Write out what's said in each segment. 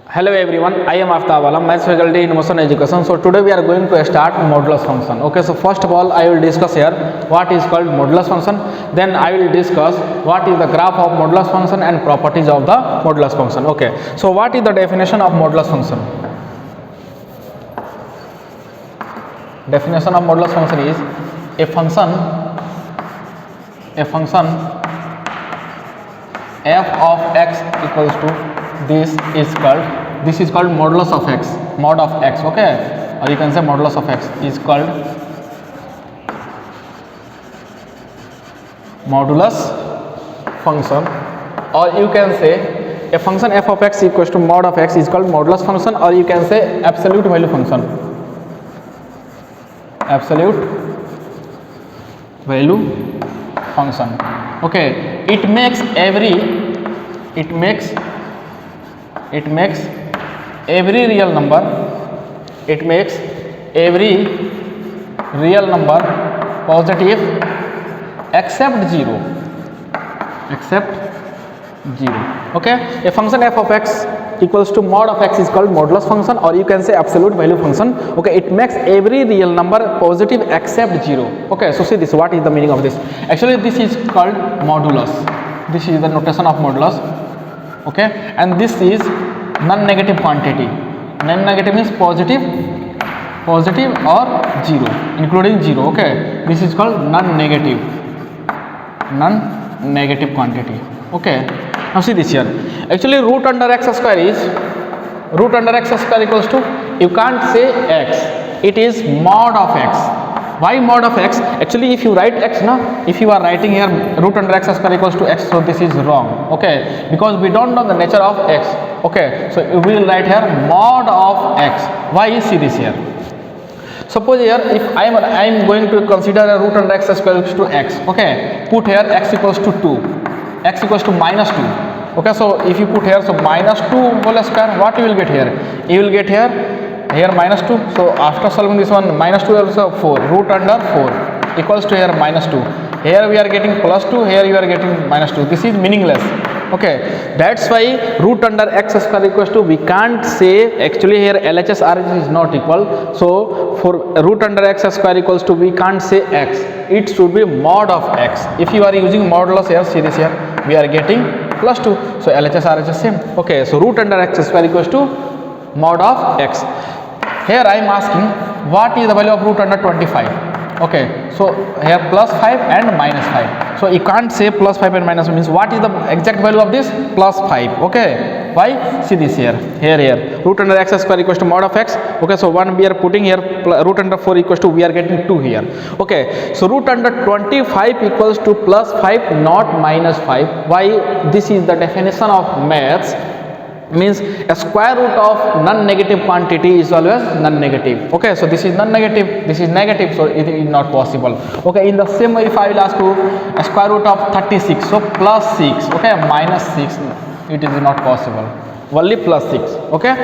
Hello everyone, I am Aftab Alam, Maths faculty in Motion Education. So today we are going to start modulus function. Okay, so first of all I will discuss here what is called modulus function. Then I will discuss what is the graph of modulus function and properties of the modulus function. Okay, so what is the definition of modulus function? Definition of modulus function is a function f of x equals to this is called modulus of x, mod of x. Okay, or you can say modulus of x is called modulus function, or you can say a function f of x equals to mod of x is called modulus function, or you can say absolute value function. Absolute value function. Okay, it makes every real number, positive except 0. Okay, a function f of x equals to mod of x is called modulus function, or you can say absolute value function. Okay, it makes every real number positive except 0. Okay, so see this, what is the meaning of this? Actually this is called modulus. This is the notation of modulus. Okay, and this is non-negative quantity. Non-negative means positive or 0, including 0. Okay, this is called non-negative quantity. Okay, now see this here. Actually root under x square equals to, you can't say x, it is mod of x. Why mod of x? Actually if you write x now, if you are writing here root under x square equals to x, so this is wrong. Okay, because we don't know the nature of x. Okay, so we will write here mod of x. Why? See this here. Suppose here if I am going to consider a root under x square equals to x. Okay, put here x equals to 2, x equals to minus 2. Okay, so if you put here, so minus 2 whole square, what you will get here? You will get here minus 2. So after solving this one, minus 2 also 4, root under 4 equals to here minus 2. Here we are getting plus 2, here you are getting minus 2. This is meaningless. Okay, that's why root under x square equals to, we can't say, actually here LHS RHS is not equal. So for root under x square equals to, we can't say x, it should be mod of x. If you are using modulus here, see this here, we are getting plus 2. So LHS RHS same. Okay, so root under x square equals to mod of x. Here I am asking what is the value of root under 25. Okay, so here plus 5 and minus 5. So you can't say plus 5 and minus 5, means what is the exact value of this? Plus 5. Okay, why? See this here, root under x square equals to mod of x. Okay, so 1 we are putting here, root under 4 equals to, we are getting 2 here. Okay, so root under 25 equals to plus 5, not minus 5. Why? This is the definition of maths, means a square root of non-negative quantity is always non-negative. Okay, so this is non-negative, this is negative, so it is not possible. Okay, in the same way if I will ask you a square root of 36, so plus 6, okay, minus 6, it is not possible, only plus 6. Okay,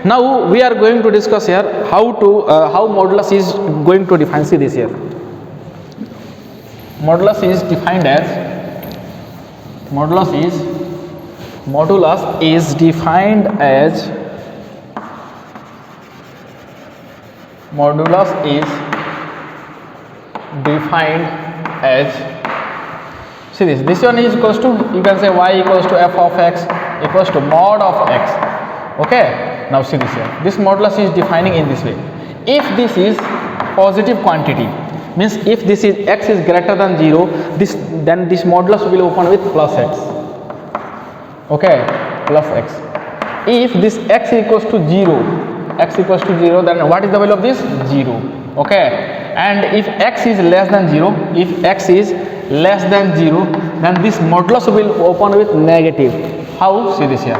now we are going to discuss here how modulus is going to define. See this here, modulus is defined as modulus is defined as see this one is equals to, you can say y equals to f of x equals to mod of x. Okay, now see this here, this modulus is defining in this way. If this is positive quantity, means if this is x is greater than 0, then this modulus will open with plus x. Okay, plus x. If this x equals to 0, then what is the value of this? 0. Okay, and if x is less than 0, then this modulus will open with negative. How? See this here.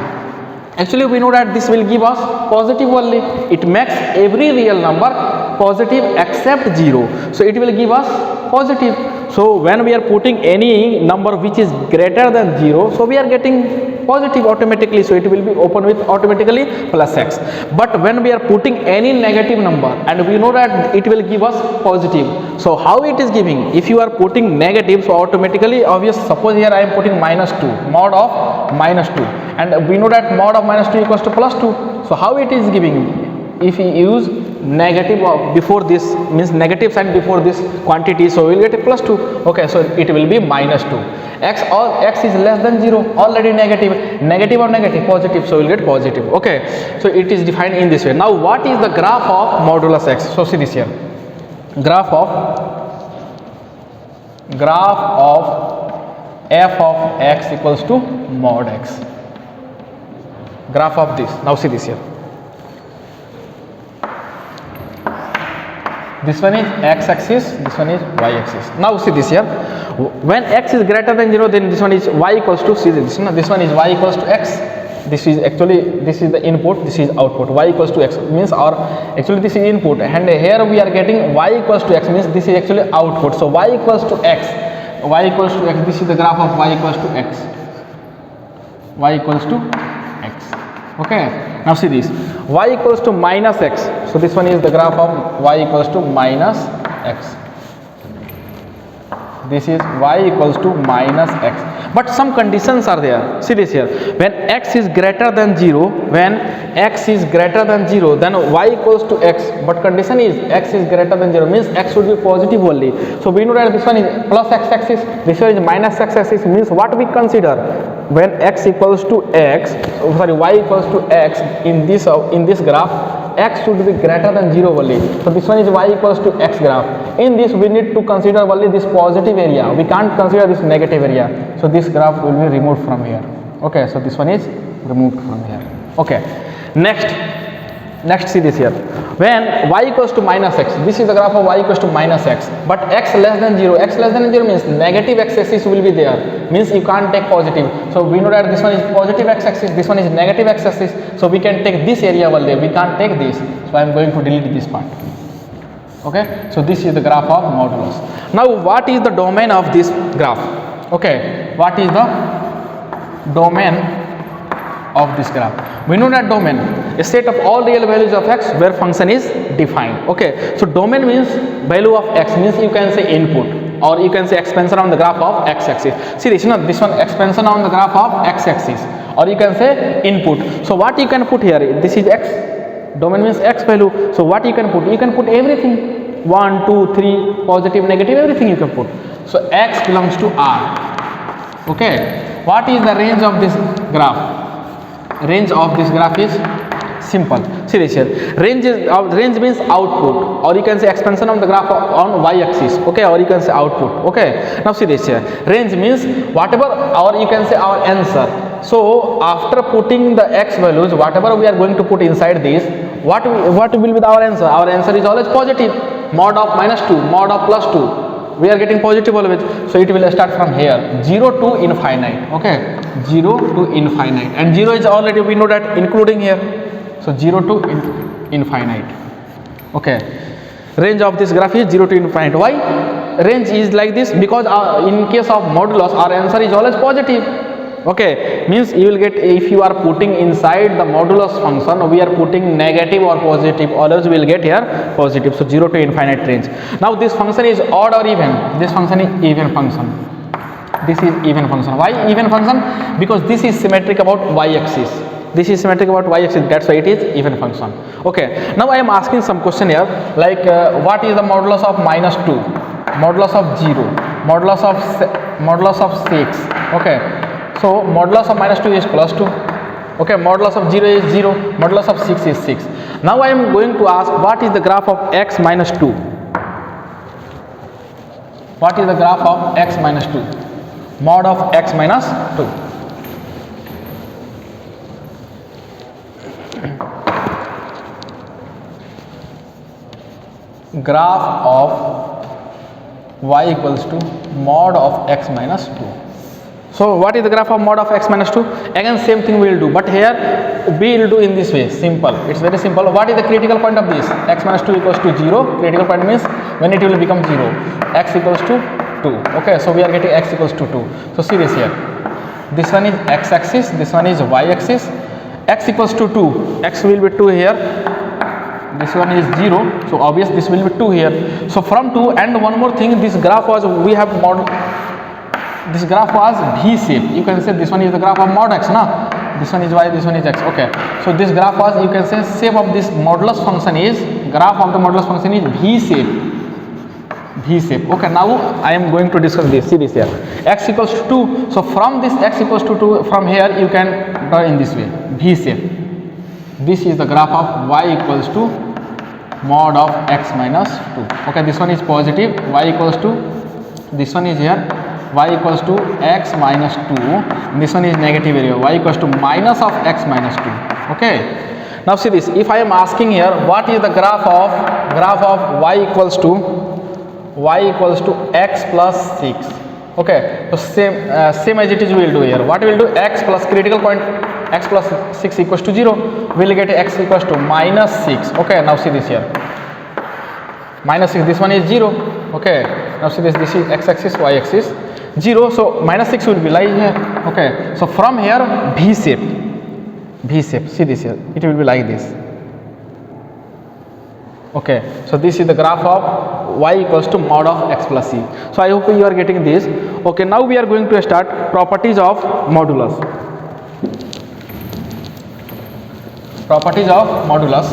Actually we know that this will give us positive only. It makes every real number positive except 0. So it will give us positive. So when we are putting any number which is greater than 0, so we are getting positive automatically, so it will be open with automatically plus x. But when we are putting any negative number, and we know that it will give us positive, so how it is giving? If you are putting negative, so automatically obvious, suppose here I am putting -2, mod of -2, and we know that mod of -2 equals to +2. So how it is giving? If we use negative before this, means negative sign before this quantity, so we will get a plus 2. Okay, so it will be minus 2. X or x is less than 0, already negative, negative or negative, positive, so we will get positive. Okay, so it is defined in this way. Now what is the graph of modulus x? So see this here, graph of f of x equals to mod x, graph of this. Now see this here, this one is x axis, this one is y axis. Now see this here, when x is greater than 0, then this one is y equals to, see this, no? This one is y equals to x, this is actually, this is the input, this is output, y equals to x means our, actually this is input, and here we are getting y equals to x, means this is actually output. So y equals to x, y equals to x, this is the graph of y equals to x, y equals to x. Okay, now see this, y equals to minus x, so this one is the graph of y equals to minus x, this is y equals to minus x. But some conditions are there. See this here, when x is greater than 0, when x is greater than 0, then y equals to x, but condition is x is greater than 0, means x should be positive only. So we know that this one is plus x axis, this one is minus x axis, means what we consider, when x equals to x, sorry, y equals to x, in this graph, x should be greater than 0 only. So this one is y equals to x graph. In this we need to consider only this positive area, we can't consider this negative area. So this graph will be removed from here. Okay, so this one is removed from here. Okay, next see this here, when y equals to minus x, this is the graph of y equals to minus x, but x less than 0, x less than 0 means negative x axis will be there, means you can't take positive. So we know that this one is positive x axis, this one is negative x axis, so we can take this area only, we can't take this. So I am going to delete this part. Okay, so this is the graph of modulus. Now what is the domain of this graph? Okay, what is the domain of this graph? We know that domain, a set of all real values of x where function is defined. Okay, so domain means value of x, means you can say input, or you can say expansion on the graph of x axis. See this, this one expansion on the graph of x axis, or you can say input. So what you can put here, this is x, domain means x value, so what you can put, you can put everything, 1, 2, 3, positive, negative, everything you can put. So x belongs to R. Okay, what is the range of this graph? Range of this graph is simple. See this here, range means output, or you can say expansion of the graph on y axis. Okay, or you can say output. Okay, now see this here, range means whatever, or you can say our answer. So after putting the x values, whatever we are going to put inside this, what will be our answer? Our answer is always positive, mod of minus 2, mod of plus 2, we are getting positive always. So it will start from here, 0 to infinite. Okay, 0 to infinite, and 0 is already, we know that, including here. So 0 to infinite. Okay, range of this graph is 0 to infinite. Why range is like this? Because in case of modulus, our answer is always positive. Okay, means you will get, if you are putting inside the modulus function, we are putting negative or positive, or else we will get here positive. So 0 to infinite range. Now this function is odd or even? This function is even function. This is even function. Why even function? Because this is symmetric about y axis. This is symmetric about y axis, that's why it is even function. Okay, now I am asking some question here, like what is the modulus of minus 2, modulus of 0, modulus of 6. Okay, so modulus of minus 2 is plus 2. Okay, modulus of 0 is 0, modulus of 6 is 6. Now I am going to ask, what is the graph of x minus 2? What is the graph of x minus 2? Mod of x minus 2. Graph of y equals to mod of x minus 2. So what is the graph of mod of x minus 2? Again same thing we will do, but here we will do in this way, simple, it's very simple. What is the critical point of this? X minus 2 equals to 0, critical point means when it will become 0, x equals to 2. Okay, so we are getting x equals to 2. So see this here, this one is x axis, this one is y axis, x equals to 2, x will be 2 here, this one is 0, so obvious this will be 2 here. So from 2, and one more thing, this graph was, we have mod, this graph was V shape, you can say this one is the graph of mod x, na? this one is y, this one is x. Okay, so this graph was, you can say, shape of this modulus function is, graph of the modulus function is v shape. V shape. Okay, now I am going to discuss this. See this here, x equals to 2. So from this x equals to 2, from here you can draw in this way, V shape. This is the graph of y equals to mod of x minus 2. Okay, this one is positive, y equals to, this one is here, y equals to x minus 2. This one is negative area, y equals to minus of x minus 2. Okay, now see this, if I am asking here what is the graph of y equals to x plus 6. Okay, so same as it is we will do here. What we will do, x plus critical point x plus 6 equals to 0, we will get x equals to minus 6. Okay, now see this here, minus 6, this one is 0. Okay, now see this is x axis, y axis, 0. So minus 6 will be like here. Okay, so from here V shape, see this here, it will be like this. Okay, so this is the graph of y equals to mod of x plus c. So I hope you are getting this. Okay, now we are going to start properties of modulus. Properties of modulus.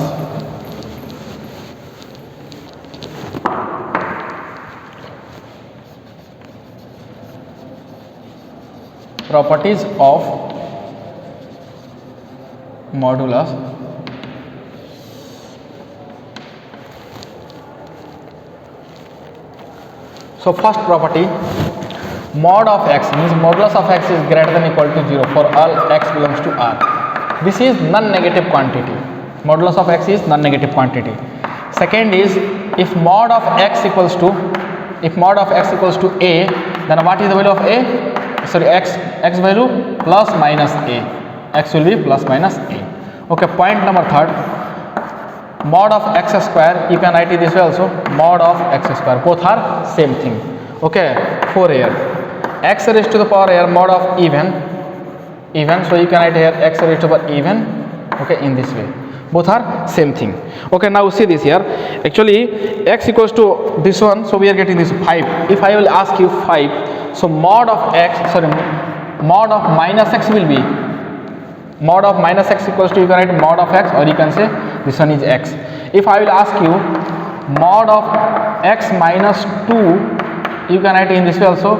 Properties of modulus. So first property, mod of x means modulus of x is greater than equal to 0 for all x belongs to R. This is non-negative quantity. Modulus of x is non-negative quantity. Second is, if mod of x equals to a, then what is the value of a? Sorry, x value plus minus a. X will be plus minus a. Okay, point number third, mod of x square, you can write it this way also, mod of x square, both are same thing. Okay, 4 here, x raised to the power here, mod of even, so you can write here x raised to the power even. Okay, in this way, both are same thing. Okay, now see this here, actually x equals to this one, so we are getting this 5. If I will ask you 5, so mod of minus x will be, mod of minus x equals to, you can write mod of x, or you can say this one is x. If I will ask you mod of x minus 2, you can write in this way also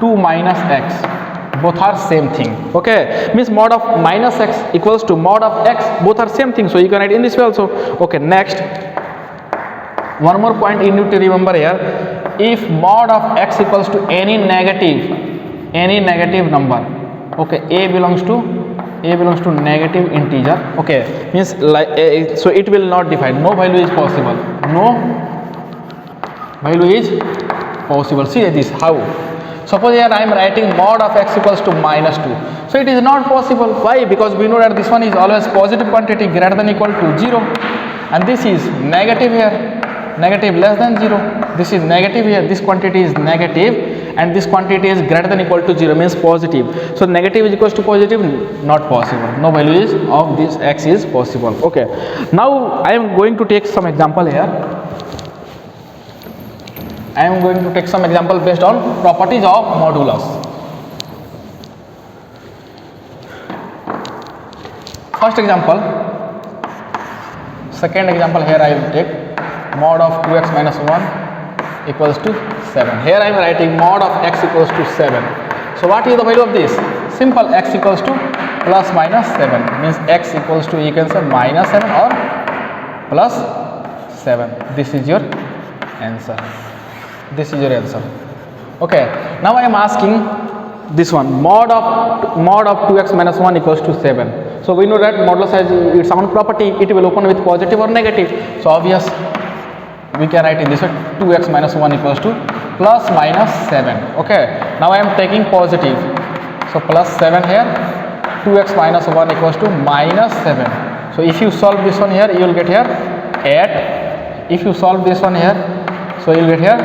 2 minus x, both are same thing. Okay, means mod of minus x equals to mod of x, both are same thing, so you can write in this way also. Okay, next, one more point you need to remember here, if mod of x equals to any negative number, okay, a belongs to negative integer. Okay, means like so it will not define, no value is possible, See this how, suppose here I am writing mod of x equals to minus 2, so it is not possible. Why? Because we know that this one is always positive quantity greater than equal to 0, and this is negative here, negative less than 0, this is negative here, this quantity is negative, and this quantity is greater than equal to 0, means positive. So negative is equals to positive, not possible, no value is of this x is possible. Okay, now I am going to take some example here. I am going to take some example based on properties of modulus. First example, second example, here I will take mod of 2x minus 1 equals to 7. Here I am writing mod of x equals to 7. So what is the value of this? Simple, x equals to plus minus 7, means x equals to, you can say, minus 7 or plus 7. This is your answer. Okay, now I am asking this one, mod of 2x minus 1 equals to 7. So we know that modulus has its own property, it will open with positive or negative. So obvious, we can write in this way, 2x minus 1 equals to plus minus 7. Okay, now I am taking positive, so plus 7 here, 2x minus 1 equals to minus 7. So if you solve this one here, you will get here 8. If you solve this one here, so you will get here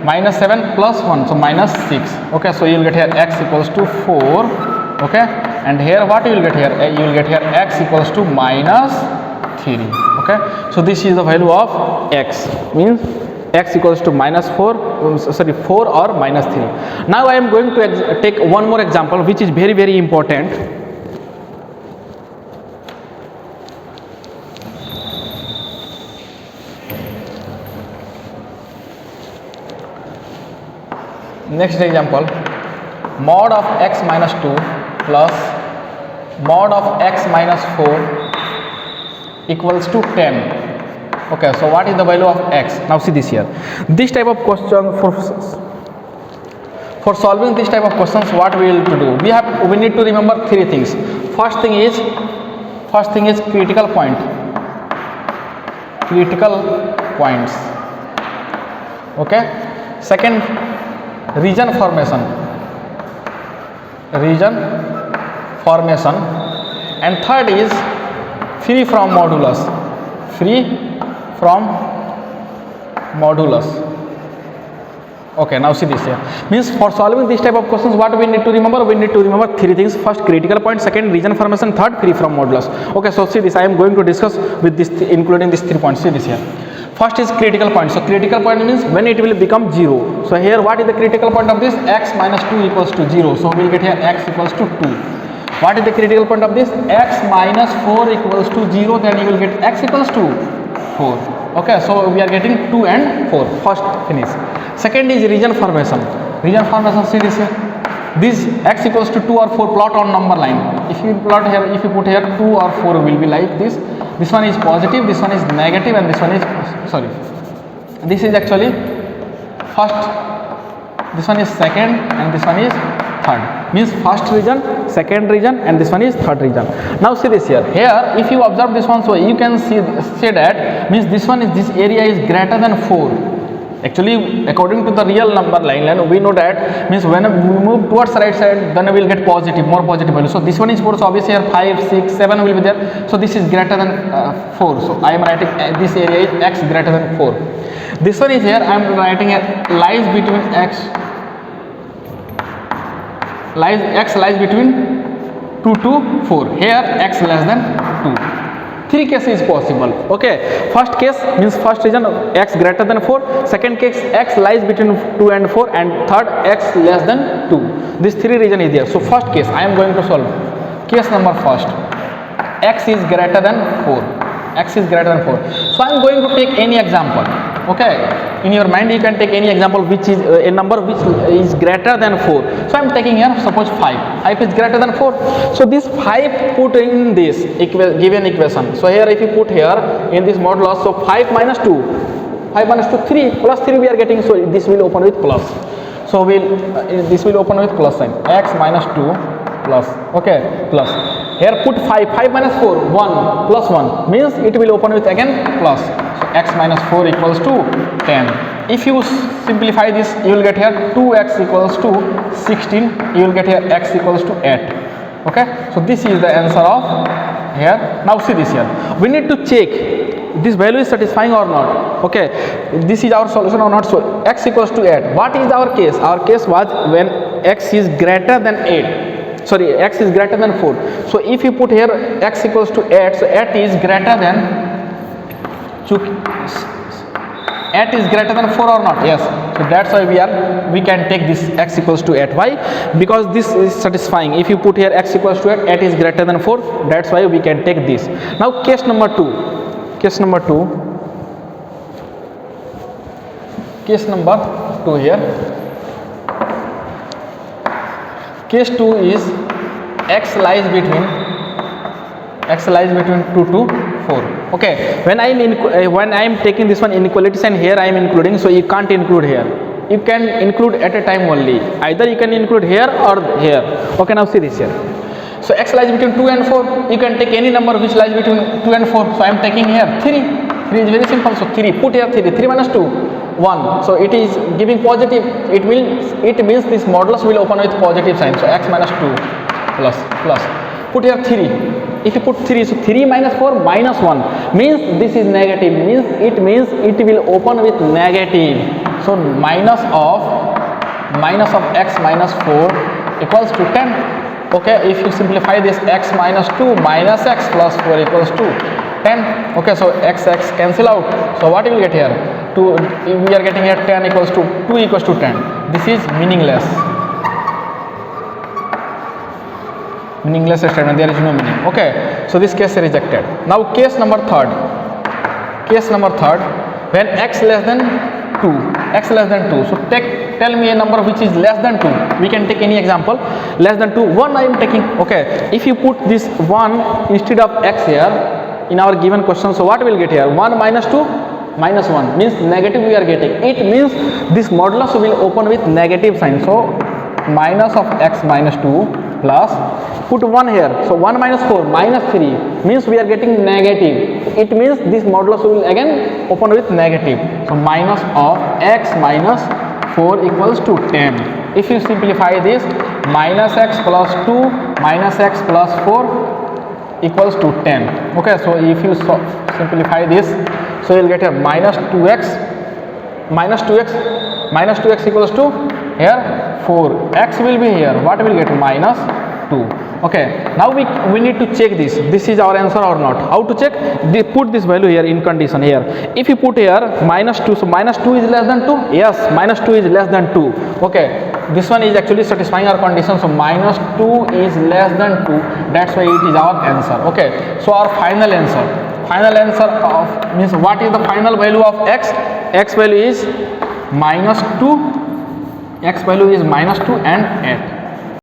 minus 7 plus 1, so minus 6. Okay, so you will get here x equals to 4. Okay, and here what you will get here, you will get here x equals to minus 3. Okay, so this is the value of x, means x equals to minus 4 or minus 3. Now I am going to take one more example which is very important. Next example, mod of x minus 2 plus mod of x minus 4 equals to 10. Okay, so what is the value of x? Now see this here. This type of question, for solving this type of questions, what we will to do? We need to remember three things. First thing is critical point. Critical points. Okay. Second, region formation. And third is free from modulus. Okay, now see this here. Means for solving this type of questions, what we need to remember? We need to remember three things. First, critical point. Second, region formation. Third, free from modulus. Okay, so see this. I am going to discuss with this, including these 3 points. See this here. First is critical point. So critical point means when it will become 0. So here, what is the critical point of this? X minus 2 equals to 0. So we will get here x equals to 2. What is the critical point of this? X minus 4 equals to 0. Then you will get x equals to 4. Okay, so we are getting 2 and 4. First finish. Second is region formation. See this here. This x equals to 2 or 4 plot on number line. If you plot here, if you put here 2 or 4 will be like this. This one is positive, this one is negative, and this one is this is actually first, this one is second, and this one is third. Means first region, second region, and this one is third region. Now see this here. Here, if you observe this one, so you can say that means this area is greater than 4. Actually, according to the real number line, we know that means when we move towards right side, then we will get more positive value. So this one is 4. So obviously here 5, 6, 7 will be there. So this is greater than 4. So I am writing this area is x greater than 4. This one is here. I am writing lies between x lies between 2 to 4. Here x less than 2. 3 cases is possible. Okay, first case means first region x greater than 4, second case x lies between 2 and 4, and third x less than 2. This 3 region is there. So first case I am going to solve. Case number first, x is greater than 4. So I am going to take any example. Okay, in your mind you can take any example which is a number which is greater than 4. So I am taking here suppose 5 is greater than 4. So this 5 put in this given equation. So here if you put here in this modulus, so 5 minus 2 3 plus 3 we are getting. So this will open with plus. So this will open with plus sign. X minus 2 plus, okay, plus. Here put 5 minus 4 1 plus 1 means it will open with again plus. So x minus 4 equals to 10. If you simplify this, you will get here 2x equals to 16. You will get here x equals to 8. Okay, so this is the answer of here. Now see this here. We need to check this value is satisfying or not. Okay, this is our solution or not. So x equals to 8. What is our case? Our case was when x is greater than 8. Sorry, x is greater than 4. So if you put here x equals to 8, so 8 is greater than 4 or not? Yes. So that's why we can take this x equals to 8. Why? Because this is satisfying. If you put here x equals to 8, 8 is greater than 4. That's why we can take this. Now case number 2. Case number 2 here. Case 2 is x lies between 2 to 4. Okay, when I am taking this one inequality sign, here I am including, so you can't include here. You can include at a time only. Either you can include here or here. Okay, now see this here. So x lies between 2 and 4. You can take any number which lies between 2 and 4. So I am taking here 3. 3 is very simple. So 3. Put here 3. 3 minus 2. 1. So it is giving positive. It means this modulus will open with positive sign. So x minus 2 plus. Put here 3. If you put 3, so 3 minus 4 minus 1 means this is negative. Means it will open with negative. So minus of x minus 4 equals to 10. Okay, if you simplify this, x minus 2 minus x plus 4 equals to 10. Okay, so x cancel out. So what you will get here? We are getting here 10 equals to 2 equals to 10. This is meaningless. Meaningless statement. There is no meaning. Okay, so this case is rejected. Now case number 3rd. When x less than 2. So take tell me a number which is less than 2. We can take any example. Less than 2, 1 I am taking. Okay, if you put this 1 instead of x here in our given question, so what we will get here? 1 minus 2 minus 1 means negative we are getting. It means this modulus will open with negative sign. So minus of x minus 2 plus, put 1 here, so 1 minus 4 minus 3 means we are getting negative. It means this modulus will again open with negative. So minus of x minus 4 equals to 10. If you simplify this, minus x plus 2 minus x plus 4 equals to 10. Okay, so if you simplify this, so you will get a minus 2x equals to here 4, x will be here, what will get? Minus 2. Okay, now we need to check this is our answer or not. How to check? Put this value here in condition here. If you put here minus 2, so minus 2 is less than 2. Yes, minus 2 is less than 2. Okay, this one is actually satisfying our condition. So minus 2 is less than 2, that's why it is our answer. Okay, so our final answer of means what is the final value of x? X value is minus 2 and 8.